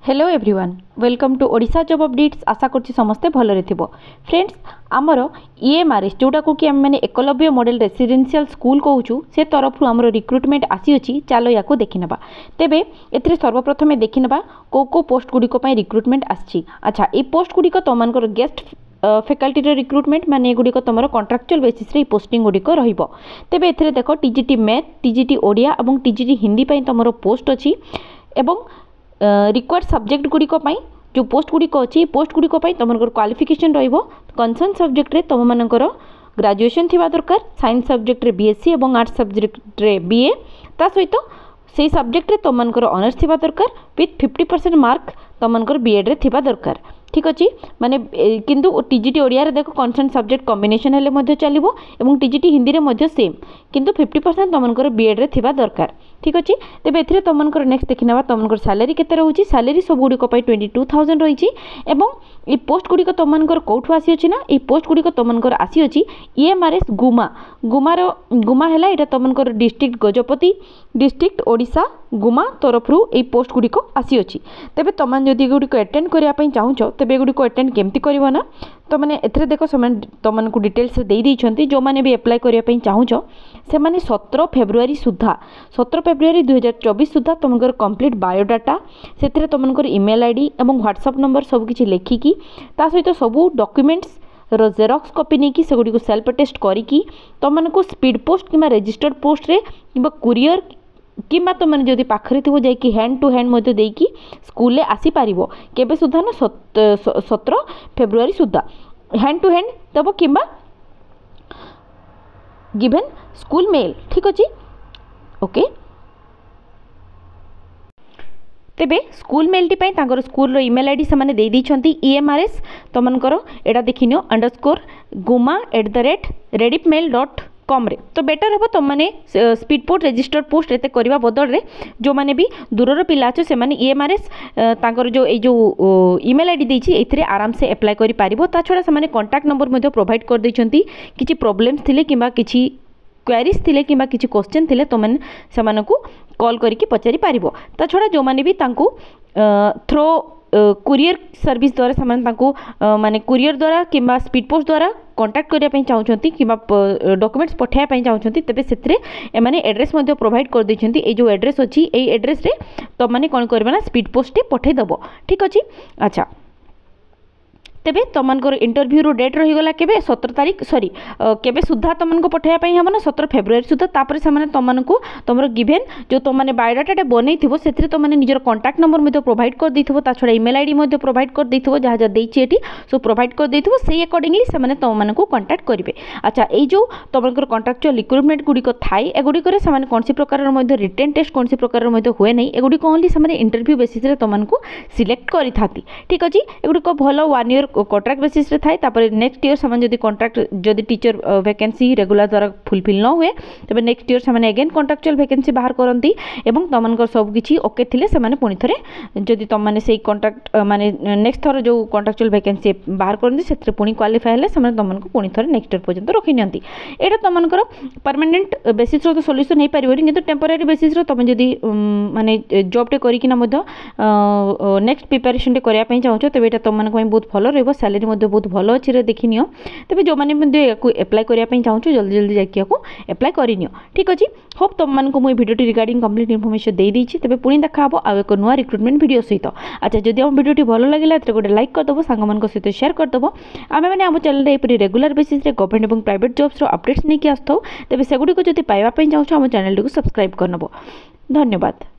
Hello everyone, welcome to Odisha job updates. आशा करछि समस्ते भलरे थिबो। फ्रेंड्स, आमर ईएमआरएस जोटा को कि हम माने एकलव्य मॉडल रेसिडेंशियल स्कूल कहूछु से तरफ आमर रिक्रुटमेंट आसी अछि। चलो याको देखिनबा। तेबे एथिरे सर्वप्रथमे देखिनबा को पोस्ट गुडी को पय रिक्रुटमेंट आछि। अच्छा, ए पोस्ट गुडी को तमनकर गेस्ट फैकल्टी रिक्रुटमेंट माने गुडी को तमरो कॉन्ट्रैक्चुअल बेसिस रे पोस्टिंग गुडी को रहिबो। तेबे एथिरे देखो टीजीटी मैथ, टीजीटी ओडिया एवं टीजीटी हिंदी पय तमरो पोस्ट अछि एवं रिक्वायर्ड सब्जेक्ट गुड़िक जो पोस्ट गुड़िक अच्छी पोस्ट गुड़िक तुम क्वालिफिकेशन रनसर्न सब्जेक्ट रे तुम मानकर ग्रेजुएशन थिबा दरकार, साइंस सब्जेक्ट रे बीएससी और आर्ट्स सब्जेक्ट रे बीए, ता सहित से सब्जेक्ट रे तुम मानकर ऑनर्स थिबा दरकार विथ 50% मार्क तुम मानकर बीएड रे थिबा दरकार। ठीक अच्छे, माने किंतु टीजीटी ओडिया रे देखो कॉन्सर्न सब्जेक्ट कॉम्बिनेशन हेले मध्य चलिबो एवं टीजीटी हिंदी रे मध्य सेम, किंतु 50% तुमनकर बीएड रे थिबा दरकार। ठीक अच्छे, तेबे एथिरे तुमनकर नेक्स्ट देखिनबा तुमनकर सैलरी केते रहउची। सैलरी सब गुडी को पय 22,000 रहिची एवं ए पोस्ट गुडी को तुमनकर कोठु आसी अछि ना, ए पोस्ट गुडी को तुमनकर आसी अछि ईएमआरएस गुमा हैला एटा तुमनकर डिस्ट्रिक्ट गजपति डिस्ट्रिक्ट ओडिशा गुमा तरफरु ए पोस्ट गुडी को आसी अछि। तेबे तुमन जदि गुडी को अटेंड करिया पय चाहूछो तेबे गुडी को अटेंड केमती करबो ना, तो माने एथिरे देखो तुमन को डिटेल्स दे दैछंती। जो माने भी अप्लाई करिया पय चाहूछो से माने 17 फेब्रुआरी सुधा 17 फेब्रुआरी 2024 सुधा तुमकर कंप्लीट बायोडाटा से तुमकर ईमेल आईडी एवं व्हाट्सएप नंबर सब किछि लेखिकी ता सहित सबू डॉक्यूमेंट्स जेरॉक्स कॉपी नहीं कि सेगुडी को सेल्फ टेस्ट करिकी तुमको स्पीड पोस्ट कि रजिस्टर्ड पोस्ट रे कि कुरियर कि तुमने जदि पाखरे थो जाकि हैंड टू हैंड मध्य देकी स्कूल आसी पारिबो केबे सुधा ना 17 फेब्रुआरी सुधा हैंड टू हैंड दबो कि गिवन स्कूल मेल। ठीक अच्छे, ओके। तेबे स्कूल मेल टी तांकर स्कूल रो ईमेल आईडी से दे दी ईएमआरएस तुमनकर एटा देखिनियो _guma@redipmail.com रे। तो बेटर हे तुम मैंने स्पीड पोस्ट रजिस्टर्ड पोस्ट एते करवा बदल रे जो मैंने भी दूरर पिला अच्छे से ईएमआरएस तांकर जो ये जो ईमेल आईडी देछि एथिरे आराम से अप्लाई करि पारिबो। ता छडा से कांटेक्ट नंबर मध्ये प्रोवाइड कर दैछंती। किछि प्रॉब्लम्स थिले किबा किछि क्वेरीज थिले किबा किछि क्वेश्चन थिले तुमने सेमानकु कॉल करिकि पचारि पारिबो। ता छडा जो माने भी तांकु थ्रो कुरियर सर्विस द्वारा समान तांकु माने कुरियर द्वारा किबा स्पीड पोस्ट द्वारा कांटेक्ट करिया पय चाहउछंती किबा डॉक्यूमेंट्स पठाया पय चाहउछंती तेबे सेतरे एमाने एड्रेस मध्ये प्रोवाइड कर दैछंती। ए जो एड्रेस अछि ए एड्रेस रे तो माने कोन करबा ना स्पीड पोस्ट टे पठै दबो। ठीक अछि, अच्छा। तेबे तुमनकर इंटरव्यू रो डेट रहीगला केबे 17 तारीख सॉरी केबे सुधा तुमनको पठाया पय हम ना 17 फेब्रुआरी सुधा। तापर से माने तुमनको तुमर गिवन जो तुमने बायोडाटा बनै थिबो सेथिरे तुमने निजर कांटेक्ट नंबर मध्ये प्रोवाइड कर दैथिबो, ता छडा ईमेल आईडी मध्ये प्रोवाइड कर दैथिबो, जहा जहा देछि एठी सो प्रोवाइड कर दैथिबो। सेही अकॉर्डिंगली से माने तुमनको कांटेक्ट करिवे। अच्छा, ए जो तुमनकर कांट्रेक्चुअल रिक्रुटमेंट गुडी को थाई एगुडी करे से माने कोनसी प्रकार रो मध्ये रिटन टेस्ट कोनसी प्रकार रो मध्ये होय नै, एगुडी को ओनली से माने इंटरव्यू बेसिस रे तुमनको सिलेक्ट करि थाती। ठीक अछि, एगुडी को भलो 1 ईयर कॉन्ट्रैक्ट बेसिस रे थाए। तापर नेक्स्ट ईयर समान जदि कॉन्ट्रैक्ट जदि टीचर वैकेंसी रेगुलर द्वारा फुलफिल न हुए तबे नेक्स्ट ईयर समान अगेन कॉन्ट्रैक्चुअल वैकेंसी बाहर करंती एवं तमनकर सब किछि ओके थिले से माने पुनी थरे जदि तम माने सेही कॉन्ट्रैक्ट माने नेक्स्ट थर जो कॉन्ट्रैक्चुअल वैकेंसी बाहर करंती सेत्रे पुनी क्वालिफाई हेले से माने तमनको पुनी थरे नेक्स्ट ईयर पर्यंत रखि नियंती। एटा तमनकर परमानेंट बेसिस रो तो सॉल्यूशन हे परिबोनी, किंतु टेम्पररी बेसिस रो तम जदि माने जॉब टे करिकिना मध्य नेक्स्ट प्रिपरेशन टे करिया पय चाहउछो तबे एटा तमनको बहुत भलो रहबो। सैलरी मध्य बहुत भलो अच्छी रे देखिनियो। तेबे जो माने मध्ये याकू अप्लाई करिया पय चाहउछु जल्दी जल्दी जाकि याकू अप्लाई करिनियो। ठीक अछि, होप तुम मानको मो वीडियो रिगार्डिंग कंप्लीट इन्फॉर्मेशन दे दैछि। तेबे पुनी देखा हबो आ एक नुवा रिक्रुटमेंट वीडियो सहित। अच्छा, जदि हम वीडियो भलो लागिला त गोटे लाइक कर दबो, संग मानको सहित शेयर कर दबो। आमे माने हम चैनल रे एपरि रेगुलर बेसिस रे गवर्नमेंट एवं प्राइवेट जॉब्स रो अपडेट्स नै कि आस्थौ। तेबे सेगुडी को जदि पाइबा पय चाहउछु हम चैनल को सब्सक्राइब करनबो। धन्यवाद।